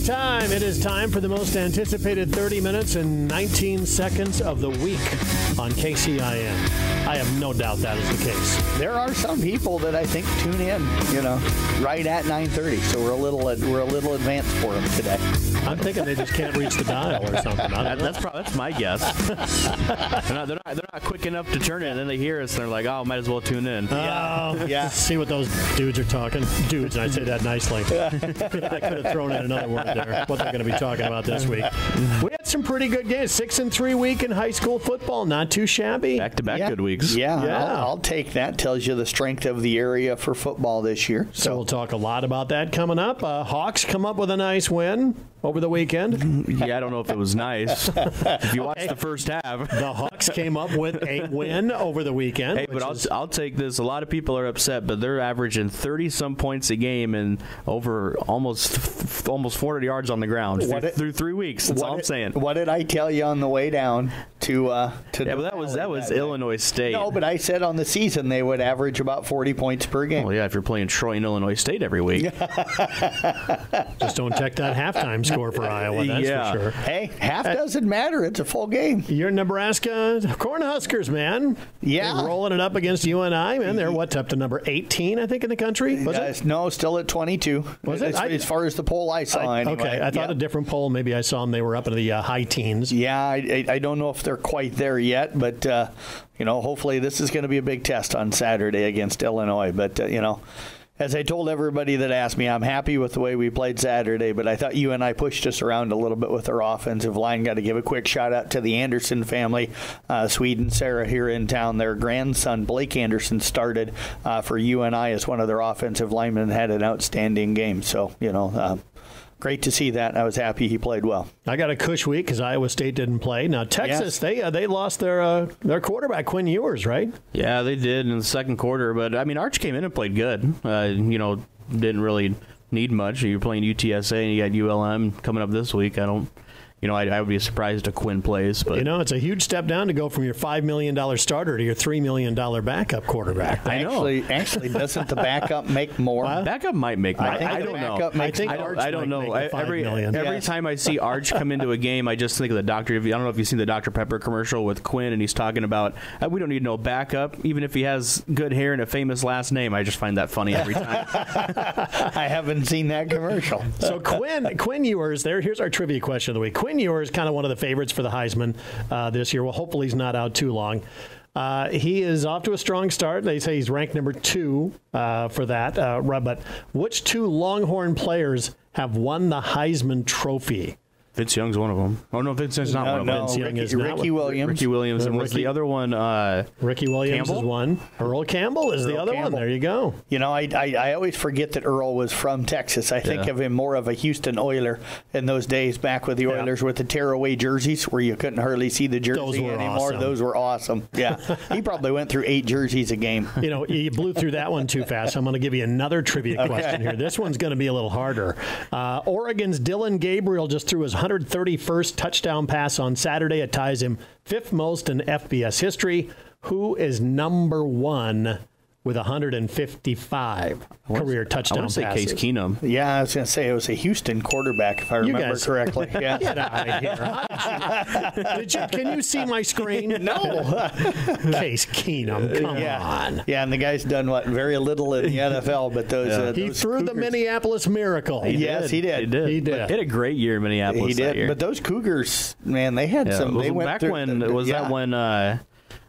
time. It is time for the most anticipated 30 minutes and 19 seconds of the week on KCIM. I have no doubt that is the case. There are some people that I think tune in, right at 9:30. So we're a little advanced for them today. I'm thinking they just can't reach the dial or something. That's my guess. they're not quick enough to turn it, and then they hear us, and they're like, "Oh, might as well tune in." Yeah. See what those dudes are talking. Dudes, and I say that nicely. I could have thrown in another word there. What they're going to be talking about this week. We had some pretty good games. 6-3 week in high school football. Not too shabby. Back-to-back good weeks. Yeah. I'll take that. Tells you the strength of the area for football this year. So we'll talk a lot about that coming up. Hawks come up with a nice win over the weekend. Yeah, I don't know if it was nice. If you watch the first half. The Hawks came up with a win over the weekend. Hey, but I'll take this. A lot of people are upset, but they're averaging 30-some points a game and over almost 400 yards on the ground through 3 weeks. That's all I'm saying. What did I tell you on the way down to but that was Illinois State. No, but I said on the season they would average about 40 points per game. Well, yeah, if you're playing Troy and Illinois State every week. Just don't check that halftime score for Iowa, that's for sure. Hey, half doesn't matter. It's a full game. You're Nebraska Cornhuskers, man. Yeah. They're rolling it up against UNI, man. They're up to number 18, I think, in the country? Was it? No, still at 22. Was it? As far as the poll I saw, anyway. Okay, I thought a different poll. Maybe I saw them. They were up in the high teens. Yeah, I don't know if they're quite there yet, but, hopefully this is going to be a big test on Saturday against Illinois. But, as I told everybody that asked me, I'm happy with the way we played Saturday, but I thought UNI pushed us around a little bit with our offensive line. Got to give a quick shout out to the Anderson family, Sweden Sarah here in town. Their grandson, Blake Anderson, started for UNI as one of their offensive linemen and had an outstanding game. So, great to see that. I was happy he played well. I got a cush week because Iowa State didn't play. Now, Texas, they lost their quarterback, Quinn Ewers, right? Yeah, they did in the second quarter. But, Arch came in and played good. Didn't really need much. You're playing UTSA and you got ULM coming up this week. I would be surprised if Quinn plays. But it's a huge step down to go from your $5 million starter to your $3 million backup quarterback. I know. Actually, doesn't the backup make more? Backup might make more. I don't know. I don't know. Every time I see Arch come into a game, I just think of the doctor. I don't know if you've seen the Dr. Pepper commercial with Quinn, and he's talking about we don't need no backup, even if he has good hair and a famous last name. I just find that funny every time. I haven't seen that commercial. So Quinn Ewers, here's our trivia question of the week. Quinn Ewers is kind of one of the favorites for the Heisman this year. Well, hopefully he's not out too long. He is off to a strong start. They say he's ranked number 2 for that. But which 2 Longhorn players have won the Heisman Trophy? Vince Young's one of them. Oh, no, Vince Young's not one of them. Vince Young is Ricky Williams. Ricky Williams. And was the other one Ricky Williams Campbell? Is one. Earl Campbell is the other one. There you go. I always forget that Earl was from Texas. I think of him more of a Houston Oiler in those days back with the Oilers with the tearaway jerseys where you couldn't hardly see the jersey anymore. Awesome. Those were awesome. Yeah. He probably went through 8 jerseys a game. You blew through that one too fast. I'm going to give you another trivia question here. This one's going to be a little harder. Oregon's Dylan Gabriel just threw his 131st touchdown pass on Saturday. It ties him 5th most in FBS history. Who is number 1 with 155 career touchdown passes? I want to say Case Keenum. Yeah, I was going to say it was a Houston quarterback, if I remember correctly. Yeah. Get out of here. Can you see my screen? No. Case Keenum, come on. Yeah, and the guy's done, very little in the NFL, but those he threw Cougars. The Minneapolis Miracle. Yes, he did. He did. He had a great year in Minneapolis He did. that year. But those Cougars, man, they had some. They went back through, when that when?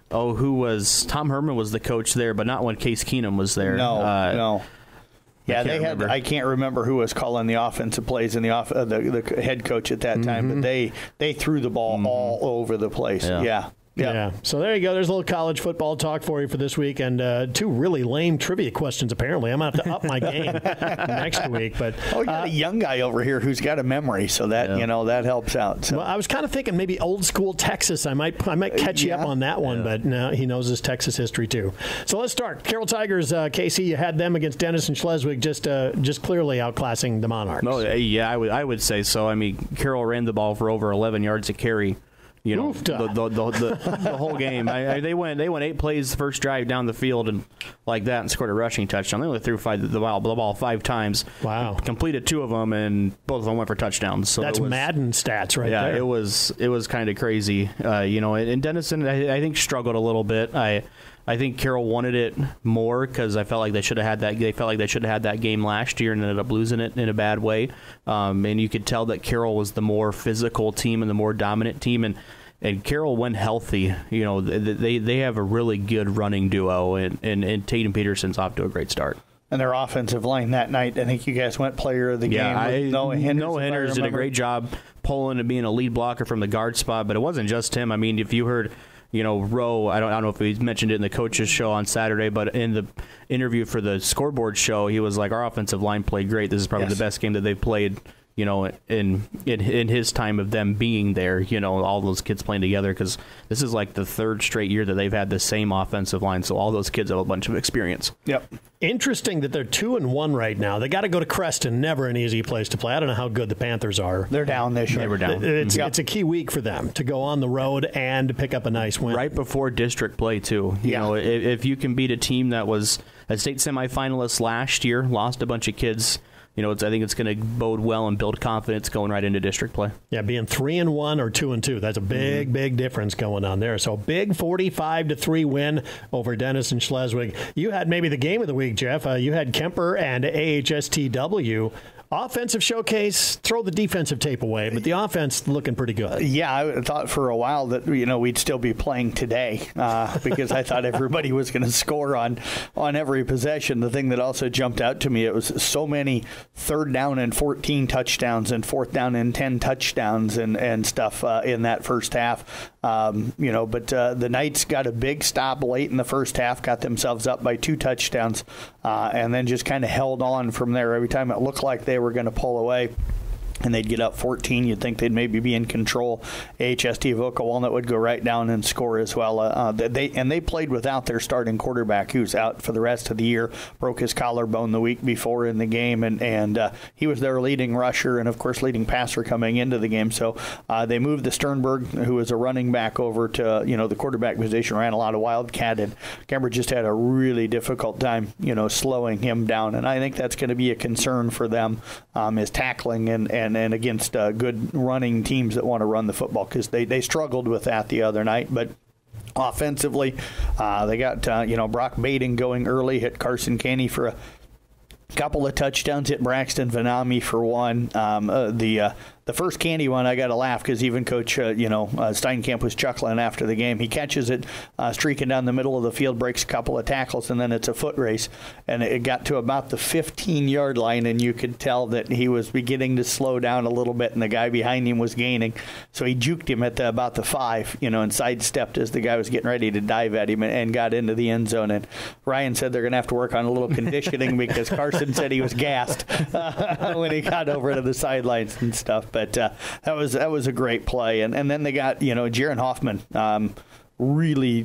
Who was Tom Herman was the coach there, but not when Case Keenum was there. No. Yeah, they had. I can't remember who was calling the offensive plays and the head coach at that time, but they threw the ball all over the place. Yeah. So there you go. There's a little college football talk for you for this week, and 2 really lame trivia questions. Apparently, I'm going to have to up my game next week. But we got a young guy over here who's got a memory, so that that helps out. So. Well, I was kind of thinking maybe old school Texas. I might catch you up on that one, but no, he knows his Texas history too. So let's start. Carroll Tigers, KC. You had them against Dennis and Schleswig, just clearly outclassing the Monarchs. Oh yeah, I would say so. I mean, Carroll ran the ball for over 11 yards a carry. You know, the whole game. They went 8 plays the first drive down the field and like that, and scored a rushing touchdown. They only threw the ball 5 times. Wow! Completed 2 of them, and both of them went for touchdowns. So that's Madden stats, right there. Yeah, it was kind of crazy. You know, and Denison, I think, struggled a little bit. I think Carroll wanted it more because I felt like they should have had that. They felt like they should have had that game last year and ended up losing it in a bad way. And you could tell that Carroll was the more physical team and the more dominant team. And Carroll, when healthy, you know, they have a really good running duo, and Tatum Peterson's off to a great start. And their offensive line that night, I think you guys went player of the game. Noah Hinders did a great job pulling and being a lead blocker from the guard spot, but it wasn't just him. I mean, if you heard, you know, Rowe, I don't know if he mentioned it in the coaches show on Saturday, but in the interview for the scoreboard show, he was like, our offensive line played great. This is probably the best game that they've played, you know, in his time of them being there, you know, all those kids playing together, because this is like the 3rd straight year that they've had the same offensive line, so all those kids have a bunch of experience. Yep. Interesting that they're 2-1 right now. They got to go to Creston, never an easy place to play. I don't know how good the Panthers are. They're down this year. They were down. It's a key week for them to go on the road and to pick up a nice win. Right before district play, too. You know, if you can beat a team that was a state semifinalist last year, lost a bunch of kids, you know, I think it's going to bode well and build confidence going right into district play. Yeah, being 3-1 or 2-2, that's a big difference going on there. So big 45-3 win over Denison Schleswig. You had maybe the game of the week, Jeff. You had Kemper and AHSTW. Offensive showcase, throw the defensive tape away, but the offense looking pretty good. Yeah, I thought for a while that, you know, we'd still be playing today because I thought everybody was going to score on every possession. The thing that also jumped out to me, it was so many 3rd down and 14 touchdowns and 4th down and 10 touchdowns and stuff in that first half. You know, but the Knights got a big stop late in the first half, got themselves up by 2 touchdowns, and then just kind of held on from there. Every time it looked like they were going to pull away and they'd get up 14, you'd think they'd maybe be in control. AHST Avoca Walnut would go right down and score as well. They played without their starting quarterback, who's out for the rest of the year, broke his collarbone the week before in the game, and he was their leading rusher and, of course, leading passer coming into the game. So they moved the Sternberg, who was a running back, over to, you know, the quarterback position, ran a lot of Wildcat, and Kemper just had a really difficult time, you know, slowing him down. And I think that's going to be a concern for them, is tackling and against good running teams that want to run the football, because they struggled with that the other night. But offensively, they got, you know, Brock Baden going early, hit Carson Caney for a couple of touchdowns, hit Braxton Vanami for one. The first Candy one, I got to laugh because even Coach, Steinkamp was chuckling after the game. He catches it streaking down the middle of the field, breaks a couple of tackles, and then it's a foot race. And it got to about the 15-yard line, and you could tell that he was beginning to slow down a little bit, and the guy behind him was gaining. So he juked him at about the 5, and sidestepped as the guy was getting ready to dive at him and got into the end zone. And Ryan said they're going to have to work on a little conditioning because Carson said he was gassed when he got over to the sidelines and stuff. But that was a great play. And then they got, Jaron Hoffman really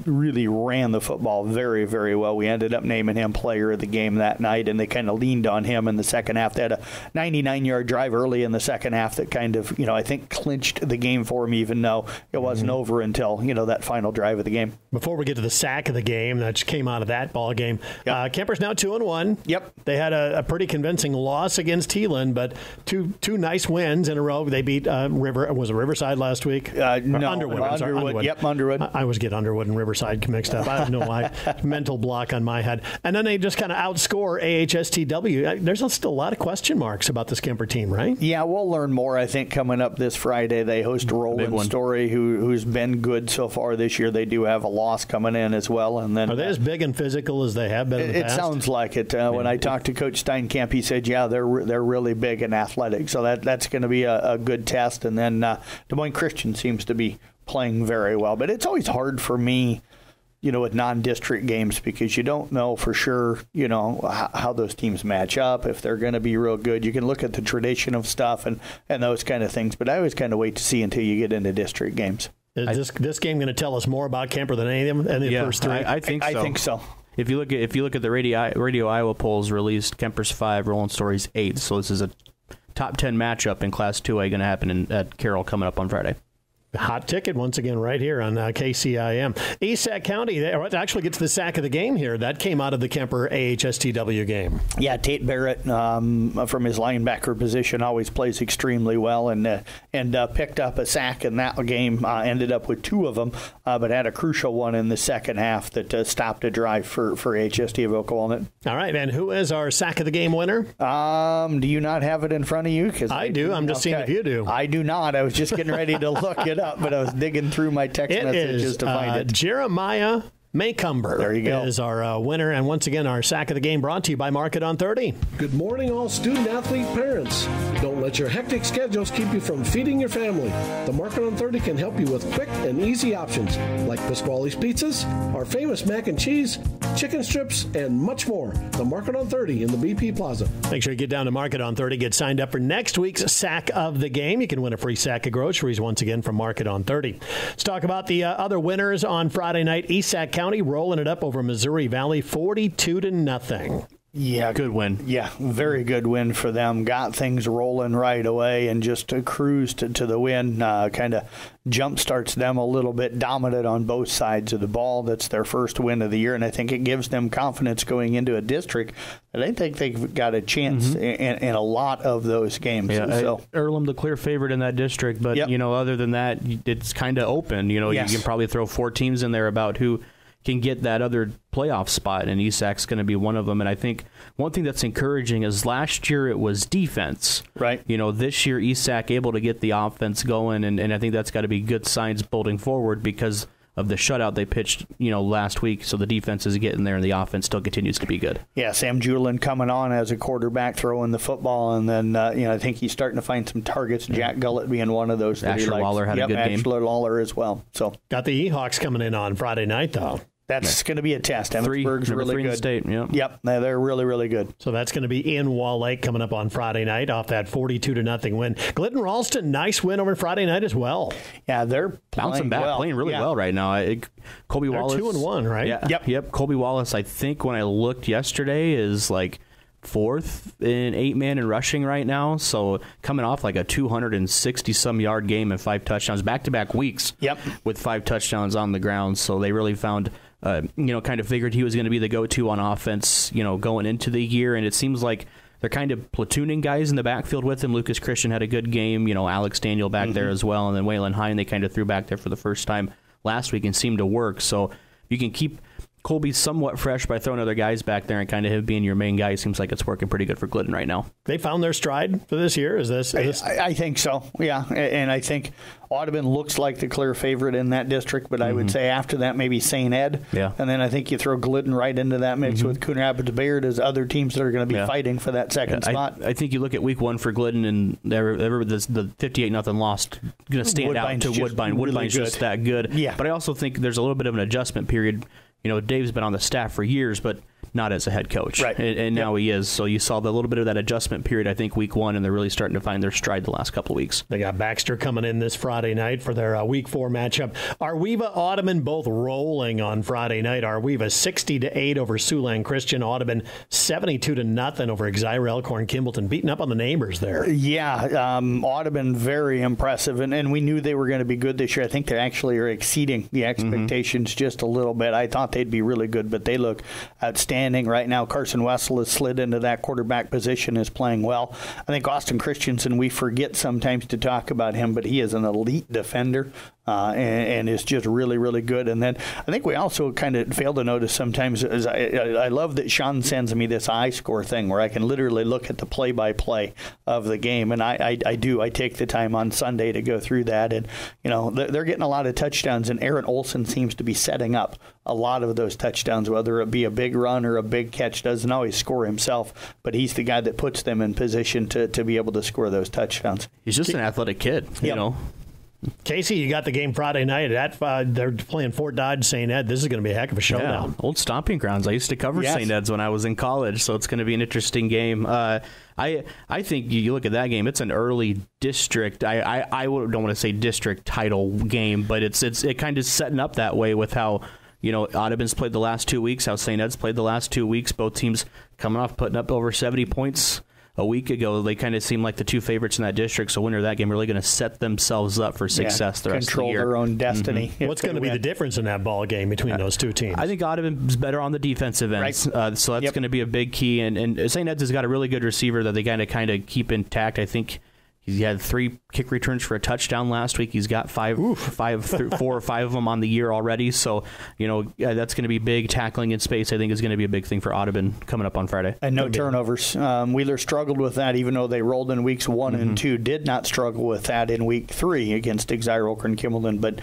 ran the football very, very well. We ended up naming him player of the game that night, and they kind of leaned on him in the second half. They had a 99-yard drive early in the second half that kind of, I think clinched the game for him, even though it wasn't over until, that final drive of the game. Before we get to the sack of the game that just came out of that ball game, Kemper's now 2-1. Yep. They had a pretty convincing loss against Teelan, but two nice wins in a row. They beat Riverside last week? No, Underwood. Yep, Underwood. I was get Underwood and Riverside mixed up. I don't know why. Mental block on my head. And then they just kind of outscore AHSTW. There's still a lot of question marks about this Kemper team, right? Yeah, we'll learn more, I think, coming up this Friday. They host Roland Story, who's been good so far this year. They do have a loss coming in as well. And then are they as big and physical as they have been in the past? It sounds like it. When I talked to Coach Steinkamp, he said, they're really big and athletic. So that's going to be a good test. And then Des Moines Christian seems to be playing very well. But it's always hard for me, with non-district games, because you don't know for sure, how those teams match up, if they're going to be real good. You can look at the tradition of stuff and those kind of things, but I always kind of wait to see until you get into district games. Is this game going to tell us more about Kemper than any of the first three? I think so. I think so. If you look at the Radio Iowa polls released, Kemper's 5, Roland Story's 8. So this is a top 10 matchup in Class 2A going to happen at Carroll coming up on Friday. Hot ticket once again right here on KCIM. Esac County, they actually get to the sack of the game here. That came out of the Kemper AHSTW game. Yeah, Tate Barrett from his linebacker position always plays extremely well and picked up a sack in that game. Ended up with 2 of them, but had a crucial one in the second half that stopped a drive for HST of Oak Walnut. All right, and who is our sack of the game winner? Do you not have it in front of you? Because I do. I'm just seeing if you do. I do not. I was just getting ready to look it up, but I was digging through my text messages to find it. Jeremiah Maycumber there you go. Is our winner. And once again, our sack of the game brought to you by Market on 30. Good morning, all student-athlete parents. Don't let your hectic schedules keep you from feeding your family. The Market on 30 can help you with quick and easy options like Pasquale's Pizzas, our famous mac and cheese, chicken strips, and much more. The Market on 30 in the BP Plaza. Make sure you get down to Market on 30. Get signed up for next week's sack of the game. You can win a free sack of groceries once again from Market on 30. Let's talk about the other winners on Friday night. Esac County rolling it up over Missouri Valley 42-0. Yeah, good win. Yeah, very good win for them. Got things rolling right away and just cruised to the win. Kind of jump starts them a little bit, dominant on both sides of the ball. That's their first win of the year, and I think it gives them confidence going into a district that I think they've got a chance in a lot of those games. Yeah, so Earlham the clear favorite in that district, but other than that, it's kind of open. You can probably throw 4 teams in there about who can get that other playoff spot, and Esac's going to be one of them. And I think one thing that's encouraging is last year it was defense. Right. This year Esac able to get the offense going, and I think that's got to be good signs building forward because of the shutout they pitched, last week. So the defense is getting there, and the offense still continues to be good. Yeah, Sam Julin coming on as a quarterback, throwing the football, and then I think he's starting to find some targets. Jack Gullett being one of those. Asher Lawler had a good game. Asher Lawler as well. So got the Ehawks coming in on Friday night though. That's going to be a test. Emmitsburg's really good. State, Yep, they're really, really good. So that's going to be in Wall Lake coming up on Friday night off that 42-0 win. Glidden Ralston, nice win over Friday night as well. Yeah, they're bouncing back, playing really well right now. Colby Wallace, 2-1, right? Yeah, yep. Colby Wallace, I think when I looked yesterday, is like 4th in 8-man in rushing right now. So coming off like a 260-some yard game and 5 touchdowns, back-to-back weeks. Yep. With 5 touchdowns on the ground. So they really found. Kind of figured he was going to be the go-to on offense, going into the year. And it seems like they're kind of platooning guys in the backfield with him. Lucas Christian had a good game, Alex Daniel back there as well. And then Waylon Hine, they kind of threw back there for the first time last week and seemed to work. So you can keep Colby somewhat fresh by throwing other guys back there and kind of him being your main guy. Seems like it's working pretty good for Glidden right now. They found their stride for this year? Is this? I think so, yeah. And I think Audubon looks like the clear favorite in that district, but I would say after that maybe St. Ed. Yeah. And then I think you throw Glidden right into that mix with Coon Rapids Bayard as other teams that are going to be fighting for that second spot. I think you look at week 1 for Glidden and the 58-0 loss going to stand out to Woodbine. Woodbine's just that good. Yeah. But I also think there's a little bit of an adjustment period. Dave's been on the staff for years, but not as a head coach. Right. And now he is. So you saw the little bit of that adjustment period, I think, week 1, and they're really starting to find their stride the last couple of weeks. They got Baxter coming in this Friday night for their week 4 matchup. Arweva Audubon both rolling on Friday night. Arweva 60-8 over Siouxland Christian. Audubon 72-0 over Exira Elkhorn Kimballton, beating up on the neighbors there. Yeah, Audubon very impressive, and we knew they were going to be good this year. I think they actually are exceeding the expectations just a little bit. I thought they'd be really good, but they look outstanding right now. Carson Wessel has slid into that quarterback position, is playing well. I think Austin Christensen, we forget sometimes to talk about him, but he is an elite defender. And is just really, really good. And then I think we also kind of fail to notice sometimes is I love that Sean sends me this iScore thing where I can literally look at the play-by-play of the game. And I do. I take the time on Sunday to go through that. And, they're getting a lot of touchdowns. And Aaron Olson seems to be setting up a lot of those touchdowns, whether it be a big run or a big catch. Doesn't always score himself, but he's the guy that puts them in position to be able to score those touchdowns. He's just an athletic kid, you know. Casey, you got the game Friday night. They're playing Fort Dodge St. Ed. This is going to be a heck of a showdown. Yeah, old stomping grounds. I used to cover St. Ed's when I was in college, so it's going to be an interesting game. I think you look at that game, it's an early district. I don't want to say district title game, but it kind of setting up that way with how Audubon's played the last 2 weeks, how St. Ed's played the last 2 weeks. Both teams coming off putting up over 70 points a week ago, they kind of seemed like the two favorites in that district. So winner of that game really going to set themselves up for success the rest of the year. Control their own destiny. What's going to be the difference in that ball game between those two teams? I think Audubon's better on the defensive end, so that's going to be a big key. And St. Ed's has got a really good receiver that they kind of keep intact. I think he had 3 kick returns for a touchdown last week. He's got 4 or 5 of them on the year already. So, that's going to be big. Tackling in space, I think, is going to be a big thing for Audubon coming up on Friday. And no turnovers. Wheeler struggled with that, even though they rolled in weeks 1 and 2. Did not struggle with that in week 3 against Exire, Oakland, and Kimballton, but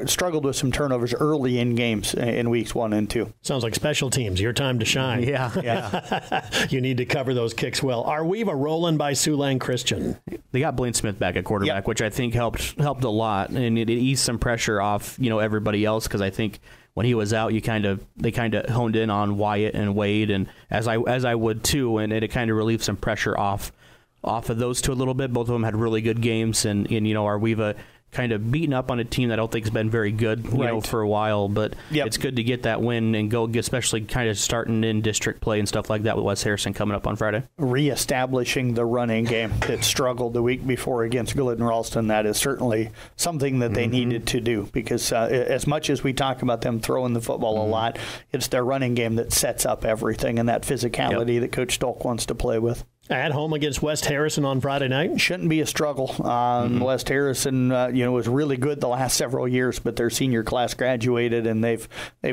struggled with some turnovers early in games in weeks 1 and 2. Sounds like special teams. Your time to shine. Yeah. You need to cover those kicks well. Are we rolling by Siouxland Christian? They got Blaine Smith back at quarterback, which I think helped a lot, and it eased some pressure off everybody else, because I think when he was out, they kind of honed in on Wyatt and Wade, and as I would too, and it kind of relieved some pressure off of those two a little bit. Both of them had really good games, and Arweva kind of beaten up on a team that I don't think has been very good, for a while. But it's good to get that win and go, especially kind of starting in district play and stuff like that with West Harrison coming up on Friday. Reestablishing the running game that struggled the week before against Glidden Ralston, that is certainly something that they needed to do, because as much as we talk about them throwing the football a lot, it's their running game that sets up everything, and that physicality that Coach Stolk wants to play with. At home against West Harrison on Friday night? Shouldn't be a struggle. West Harrison, was really good the last several years, but their senior class graduated, and they've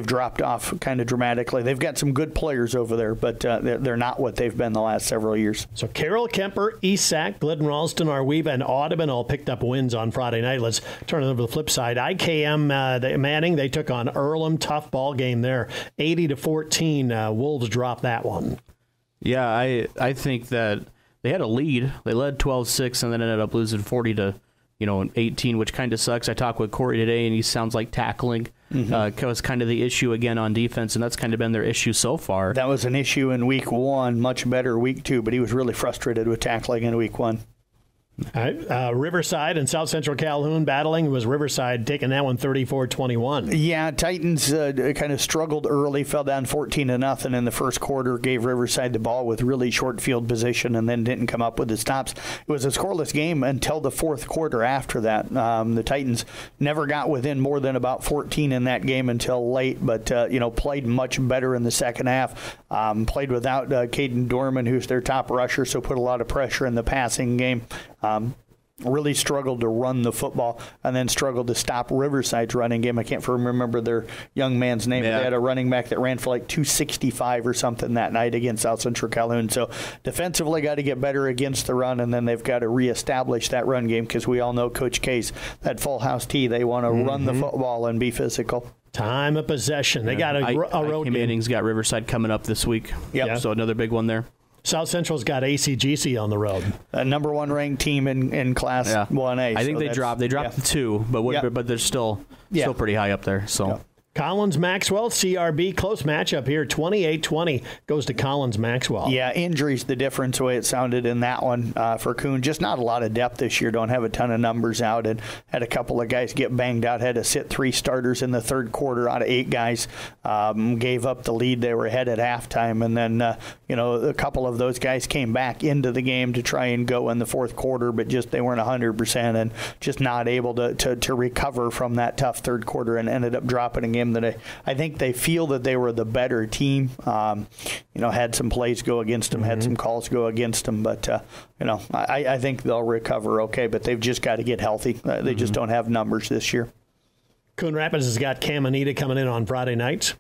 dropped off kind of dramatically. They've got some good players over there, but they're not what they've been the last several years. So Carroll, Kemper, East Sac, Glidden Ralston, Arweva, and Audubon all picked up wins on Friday night. Let's turn it over to the flip side. IKM, Manning, they took on Earlham. Tough ball game there. 80-14. Wolves dropped that one. Yeah, I think that they had a lead. They led 12-6 and then ended up losing 40-18, which kind of sucks. I talked with Corey today, and he sounds like tackling was kind of the issue again on defense, and that's kind of been their issue so far. That was an issue in week 1, much better week 2, but he was really frustrated with tackling in week 1. All right. Riverside and South Central Calhoun battling. It was Riverside taking that one 34-21. Yeah, Titans kind of struggled early, fell down 14-0 in the first quarter, gave Riverside the ball with really short field position, and then didn't come up with the stops. It was a scoreless game until the fourth quarter after that. The Titans never got within more than about 14 in that game until late, but played much better in the second half. Played without Caden Dorman, who's their top rusher, so put a lot of pressure in the passing game. Really struggled to run the football, and then struggled to stop Riverside's running game. I can't remember their young man's name. Yeah. They had a running back that ran for like 265 or something that night against South Central Calhoun. So defensively got to get better against the run, and then they've got to reestablish that run game, because we all know Coach K's, that full house tee, they want to run the football and be physical. Time of possession. They got a road game. Manning's got Riverside coming up this week. Yep. So another big one there. South Central's got ACGC on the road. A number 1 ranked team in Class 1A. I think they dropped the 2, but they're still pretty high up there. So. Yep. Collins-Maxwell, CRB, close matchup here. 28-20 goes to Collins-Maxwell. Yeah, injuries the difference, the way it sounded in that one for Coon. Just not a lot of depth this year. Don't have a ton of numbers out, and had a couple of guys get banged out. Had to sit 3 starters in the third quarter out of 8 guys. Gave up the lead they were ahead at halftime, and then a couple of those guys came back into the game to try and go in the fourth quarter, but just they weren't 100% and just not able to recover from that tough third quarter, and ended up dropping a game that I think they feel that they were the better team. Had some plays go against them, had some calls go against them, but I think they'll recover okay. But they've just got to get healthy. They just don't have numbers this year. Coon Rapids has got Cam Anita coming in on Friday nights.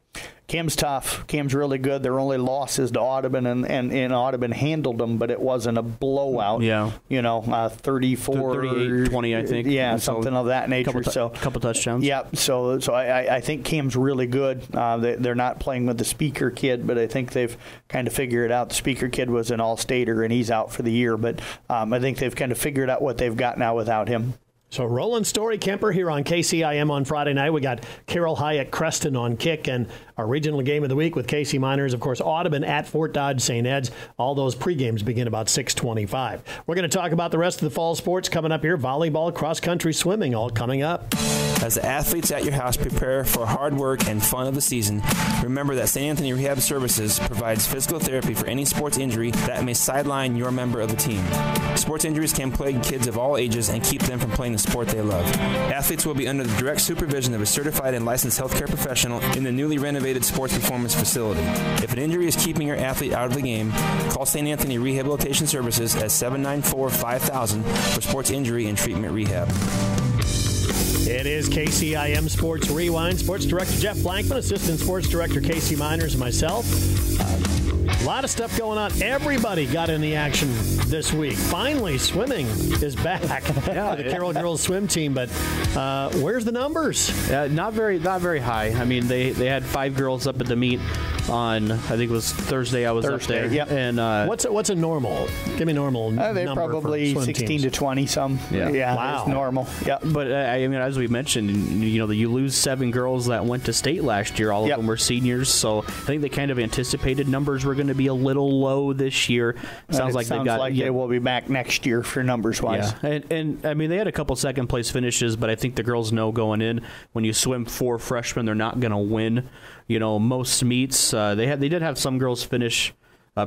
Cam's tough. Cam's really good. Their only loss is to Audubon, and Audubon handled them, but it wasn't a blowout. Yeah. 38-20, I think. Yeah, something of that nature. Couple touchdowns. Yeah, so I think Cam's really good. They're not playing with the Speaker kid, but I think they've kind of figured out. The Speaker kid was an all-stater, and he's out for the year, but I think they've kind of figured out what they've got now without him. So Roland Story Kemper here on KCIM on Friday night. We got Carroll High Creston on kick, and our regional game of the week with KC Miners, of course, Audubon at Fort Dodge St. Ed's. All those pregames begin about 6:25. We're going to talk about the rest of the fall sports coming up here. Volleyball, cross-country swimming, all coming up. As the athletes at your house prepare for hard work and fun of the season, remember that St. Anthony Rehab Services provides physical therapy for any sports injury that may sideline your member of the team. Sports injuries can plague kids of all ages and keep them from playing the sport they love. Athletes will be under the direct supervision of a certified and licensed healthcare professional in the newly renovated Sports Performance Facility. If an injury is keeping your athlete out of the game, call St. Anthony Rehabilitation Services at 794-5000 for sports injury and treatment rehab. It is KCIM Sports Rewind. Sports Director Jeff Blankman, Assistant Sports Director Casey Miners, and myself. A lot of stuff going on. Everybody got in the action this week. Finally, swimming is back. Yeah, the Carroll girls swim team, but where's the numbers? Not very high. I mean, they had 5 girls up at the meet on, I think it was Thursday. I was up there. Yep. And what's a normal? Give me normal. They're number probably for 16 teams. to 20 some. Yeah. Wow. It's normal. Yeah. But I mean, as we mentioned, you lose 7 girls that went to state last year. All of them were seniors, so I think they kind of anticipated numbers were going to be a little low this year. Sounds like they will be back next year for numbers wise. Yeah. And I mean, they had a couple second place finishes, but I think the girls know going in when you swim 4 freshmen, they're not going to win. Most meets. They did have some girls finish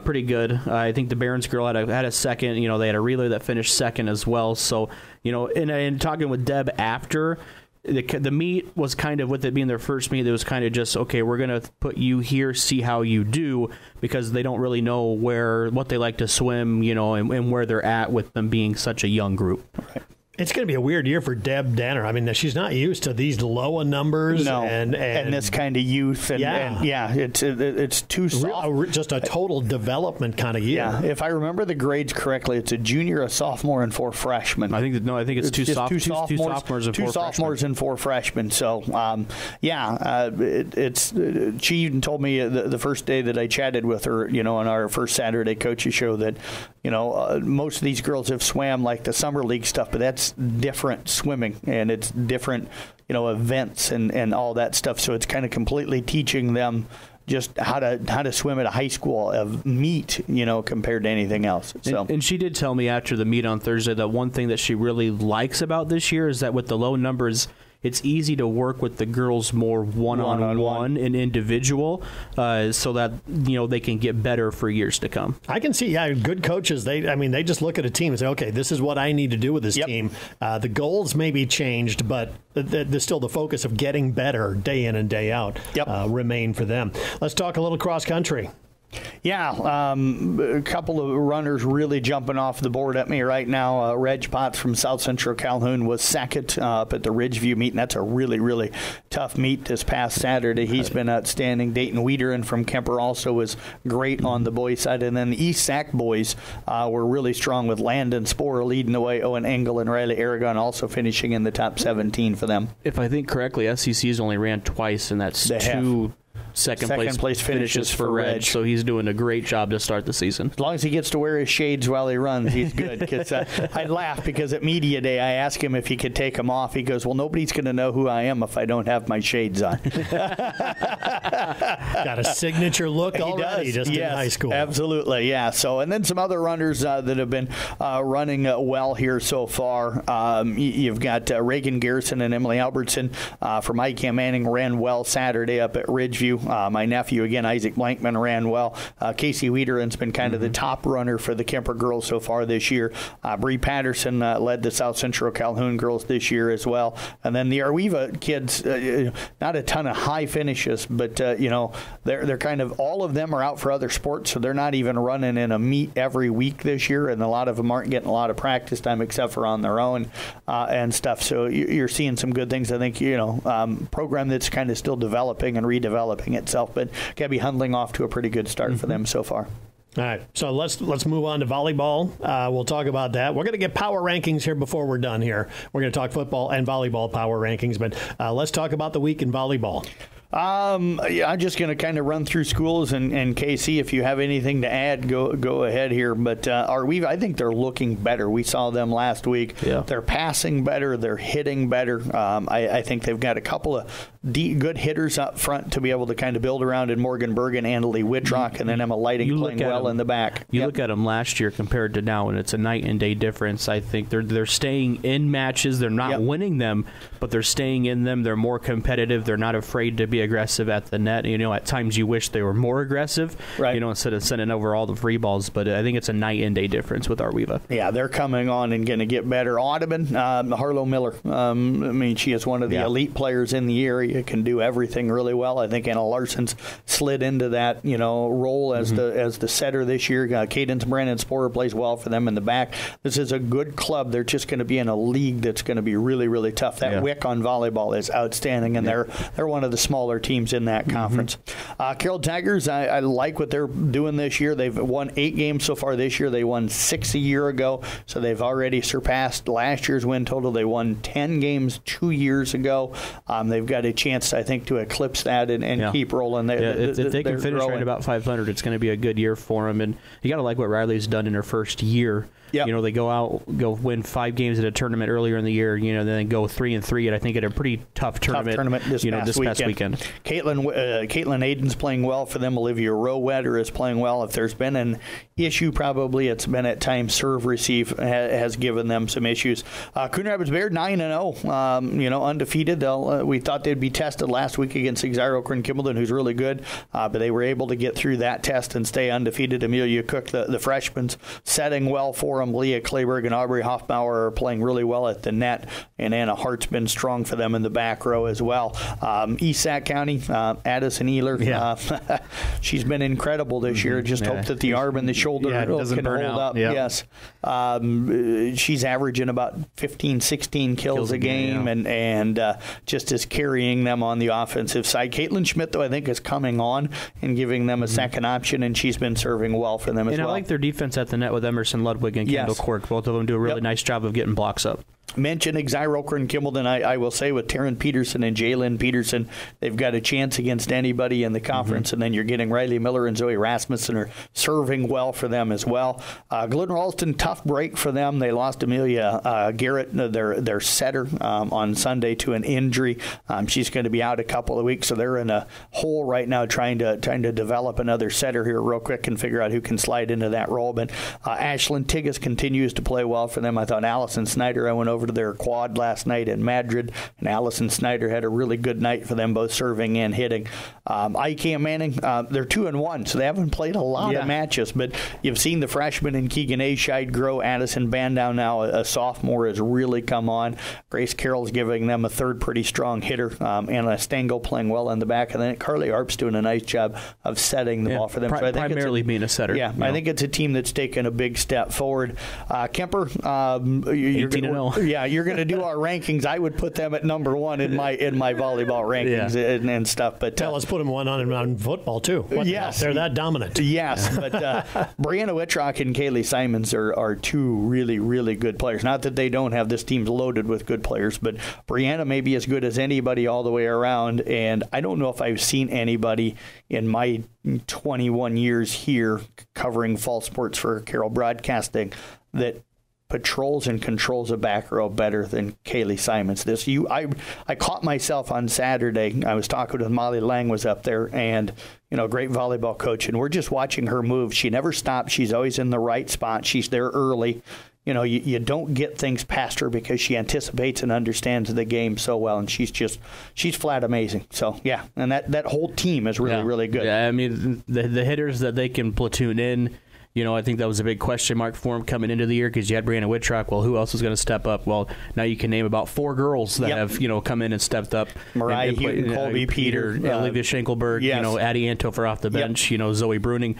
pretty good. I think the Barons girl had a second. They had a relay that finished second as well. So and talking with Deb after. The meet was kind of, with it being their first meet, it was kind of just, okay, we're going to put you here, see how you do, because they don't really know what they like to swim, and where they're at with them being such a young group. Right. It's going to be a weird year for Deb Danner. I mean, she's not used to these lower numbers. No, and this kind of youth. It's too soft. Just a total development kind of year. Yeah, if I remember the grades correctly, it's a junior, a sophomore, and 4 freshmen. I think it's two sophomores and 4 sophomores and 4 freshmen. So, she even told me the first day that I chatted with her, on our first Saturday coaches show that, most of these girls have swam like the summer league stuff, but that's different swimming, and it's different, events and all that stuff. So it's kind of completely teaching them just how to swim at a high school meet, compared to anything else. So. And she did tell me after the meet on Thursday that one thing that she really likes about this year is that with the low numbers, it's easy to work with the girls more one-on-one and individual, so that they can get better for years to come. I can see, good coaches. They just look at a team and say, okay, this is what I need to do with this team. The goals may be changed, but there's still the focus of getting better day in and day out remain for them. Let's talk a little cross country. Yeah, a couple of runners really jumping off the board at me right now. Reg Potts from South Central Calhoun was second up at the Ridgeview meet, and that's a really, really tough meet this past Saturday. He's been outstanding. Dayton Wiederin from Kemper also was great on the boys' side. And then the East Sac boys were really strong with Landon Sporer leading the way. Owen Engel and Riley Aragon also finishing in the top 17 for them. If I think correctly, SEC's only ran twice, and that's two second place finishes for Reg, so he's doing a great job to start the season. As long as he gets to wear his shades while he runs, he's good. Cause, I'd laugh because at media day I asked him if he could take them off. He goes, well, nobody's going to know who I am if I don't have my shades on. Got a signature look already just in high school. Absolutely, yeah. So, and then some other runners that have been running well here so far. You've got Reagan Garrison and Emily Albertson from ICAM Manning ran well Saturday up at Ridgeview. My nephew, again, Isaac Blankman, ran well. Casey Wiederin's been kind of the top runner for the Kemper girls so far this year. Bree Patterson led the South Central Calhoun girls this year as well. And then the Arweva kids, not a ton of high finishes, but, they're kind of, all of them are out for other sports, so they're not even running in a meet every week this year, and a lot of them aren't getting a lot of practice time except for on their own and stuff. So you're seeing some good things. I think, program that's kind of still developing and redeveloping itself, but Gabby Hundling off to a pretty good start for them so far. All right, so let's move on to volleyball. We'll talk about that. We're going to get power rankings here before we're done here. We're going to talk football and volleyball power rankings, but let's talk about the week in volleyball. I'm just going to kind of run through schools, and KC, if you have anything to add, go ahead here. But I think they're looking better. We saw them last week. Yeah. They're passing better. They're hitting better. I think they've got a couple of good hitters up front to be able to kind of build around in Morgan Bergen and Lee Whitrock, and then Emma Lighting playing well in the back. You look at them last year compared to now, and it's a night and day difference. I think they're staying in matches. They're not winning them, but they're staying in them. They're more competitive. They're not afraid to be aggressive at the net. At times you wish they were more aggressive, right? Instead of sending over all the free balls. But I think it's a night and day difference with Arviva. Yeah, they're coming on and going to get better. Audubon, Harlow Miller. She is one of the elite players in the area. Can do everything really well. I think Anna Larson's slid into that role as the setter this year. Cadence Brandon Sporer plays well for them in the back. This is a good club. They're just going to be in a league that's going to be really, really tough. That Wick on volleyball is outstanding, and they're one of the smaller teams in that conference. Carroll Tigers, I like what they're doing this year. They've won 8 games so far this year. They won 6 a year ago, so they've already surpassed last year's win total. They won 10 games 2 years ago. They've got a chance, I think, to eclipse that and keep rolling. If they can finish right about 500, it's going to be a good year for them. And you got to like what Riley's done in her first year. Yep. They go win 5 games at a tournament earlier in the year, then go 3-3, and I think at a pretty tough tournament this past weekend. Caitlin Aiden's playing well for them. Olivia Rowetter is playing well. If there's been an issue, probably it's been at times serve receive has given them some issues. Coon Rapids Bayard 9-0, undefeated. We thought they'd be tested last week against Exire Okran Kimballton, who's really good, but they were able to get through that test and stay undefeated. Amelia Cook, the freshman's setting well for them. Leah Clayberg and Aubrey Hoffbauer are playing really well at the net, and Anna Hart's been strong for them in the back row as well. East Sac County, Addison Ehler, she's been incredible this year. Just hope that the arm and the shoulder can hold up. Yep. Yes. She's averaging about 15, 16 kills a game, and just is carrying them on the offensive side. Caitlin Schmidt, though, I think is coming on and giving them a second option, and she's been serving well for them as well. And I like their defense at the net with Emerson Ludwig and Kendall Quirk. Both of them do a really nice job of getting blocks up. Mention Exire Okran Kimballton, I will say, with Taryn Peterson and Jalen Peterson, they've got a chance against anybody in the conference, and then you're getting Riley Miller and Zoe Rasmussen are serving well for them as well. Glidden Ralston, tough break for them. They lost Amelia Garrett, their setter, on Sunday to an injury. She's going to be out a couple of weeks, so they're in a hole right now trying to develop another setter here real quick and figure out who can slide into that role. But Ashlyn Tigges continues to play well for them. I thought Allison Snyder, I went over to their quad last night in Madrid, and Allison Snyder had a really good night for them, both serving and hitting. Ike and Manning, they're 2-1, so they haven't played a lot of matches, but you've seen the freshman in Keegan Ascheid grow. Addison Bandow, now a sophomore, has really come on. Grace Carroll's giving them a third pretty strong hitter. Anna Stengel playing well in the back, and then Carly Arp's doing a nice job of setting the ball for them. So I think primarily being a setter. Yeah, I think it's a team that's taken a big step forward. Kemper, you're 18-0. Yeah, you're going to do our rankings. I would put them at number 1 in my volleyball rankings and stuff. But let's put them one on football too. Yes, they're that dominant. Yes, but Brianna Whitrock and Kaylee Simons are 2 really, really good players. Not that they don't have this team's loaded with good players, but Brianna may be as good as anybody all the way around. And I don't know if I've seen anybody in my 21 years here covering fall sports for Carroll Broadcasting that patrols and controls a back row better than Kaylee Simons. I caught myself on Saturday. I was talking with Molly Lang, was up there, and great volleyball coach, and we're just watching her move. She never stops. She's always in the right spot. She's there early. You don't get things past her because she anticipates and understands the game so well, and she's flat amazing. So and that whole team is really really good. Yeah, I mean the hitters that they can platoon in. I think that was a big question mark for him coming into the year because you had Brianna Whitrock. Well, who else was going to step up? Well, now you can name about 4 girls that have come in and stepped up. Mariah Houghton, Colby Peter, Olivia Schenkelberg, Addie Antofer off the bench, Zoe Bruning,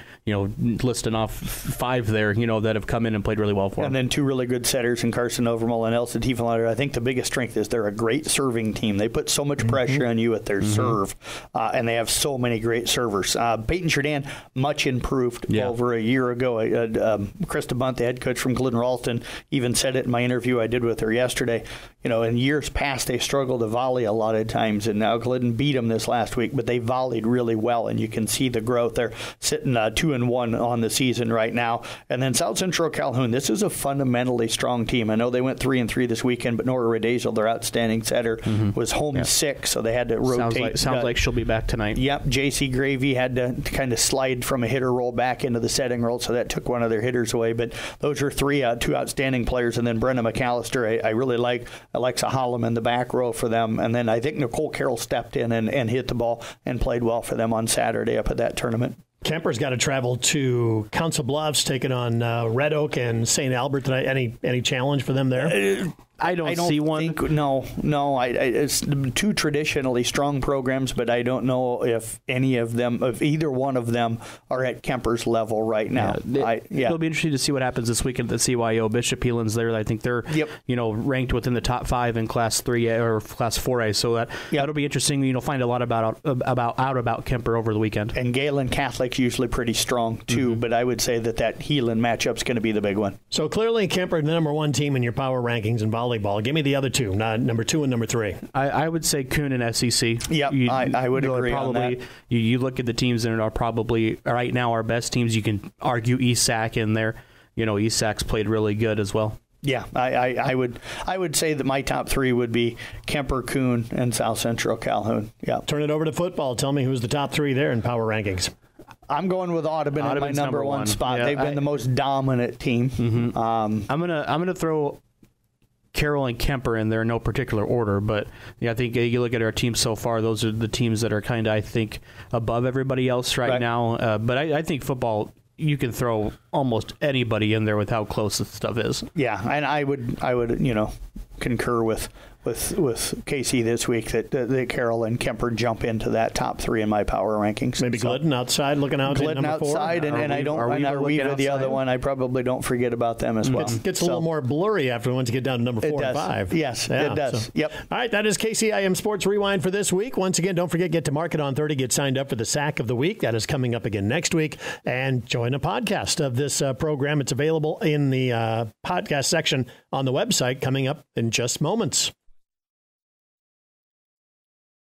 listing off 5 there, that have come in and played really well for him. And then 2 really good setters in Carson Overmall and Elsa Tiefenlander. I think the biggest strength is they're a great serving team. They put so much pressure on you at their serve, and they have so many great servers. Peyton Sheridan, much improved over a year ago. ago. Krista Bunt, the head coach from Glidden Ralston, even said it in my interview I did with her yesterday. In years past, they struggled to volley a lot of times, and now Glidden beat them this last week, but they volleyed really well, and you can see the growth. They're sitting 2-1 on the season right now. And then South Central Calhoun, this is a fundamentally strong team. I know they went 3-3 this weekend, but Nora Redazel, their outstanding setter, was home sick, so they had to rotate. Sounds like she'll be back tonight. Yep, J.C. Gravy had to kind of slide from a hitter role back into the setting role, so that took one of their hitters away. But those are two outstanding players. And then Brenda McAllister, I really like Alexa Hollam in the back row for them. And then I think Nicole Carroll stepped in and hit the ball and played well for them on Saturday up at that tournament. Kemper's got to travel to Council Bluffs, taking on Red Oak and St. Albert tonight. Any challenge for them there? I don't see one. No. It's two traditionally strong programs, but I don't know if either one of them are at Kemper's level right now. It'll be interesting to see what happens this weekend at the CYO. Bishop Heelan's there. I think they're ranked within the top 5 in Class 3A or Class 4A. So that'll be interesting. Find a lot about Kemper over the weekend. And Galen Catholic's usually pretty strong too, but I would say that Heelan matchup's going to be the big one. So clearly Kemper, the number 1 team in your power rankings in volleyball. Give me the other two, number 2 and number 3. I would say Kuhn and SEC. Yep, I would agree probably, on that. You look at the teams that are probably right now our best teams. You can argue ESAC in there. ESAC's played really good as well. Yeah, I would say that my top 3 would be Kemper, Kuhn, and South Central Calhoun. Yeah. Turn it over to football. Tell me who's the top 3 there in power rankings. I'm going with Audubon at my number 1 spot. Yeah, they've been the most dominant team. Mm-hmm. I'm gonna throw Carroll and Kemper in there in no particular order, but I think you look at our teams so far, those are the teams that are kind of, I think, above everybody else right now. But I think football, you can throw almost anybody in there with how close this stuff is. Yeah, and I would concur with KC this week that Carroll and Kemper jump into that top 3 in my power rankings. Maybe Glidden outside looking out at number 4. Outside, and I don't. Weaver, the other one, I probably don't forget about them as well. It gets a little more blurry once you get down to number 4 and 5. Yes, it does. Yep. All right, that is KCIM Sports Rewind for this week. Once again, don't forget, get to Market on 30. Get signed up for the Sack of the Week. That is coming up again next week. And join a podcast of this program. It's available in the podcast section on the website coming up in just moments.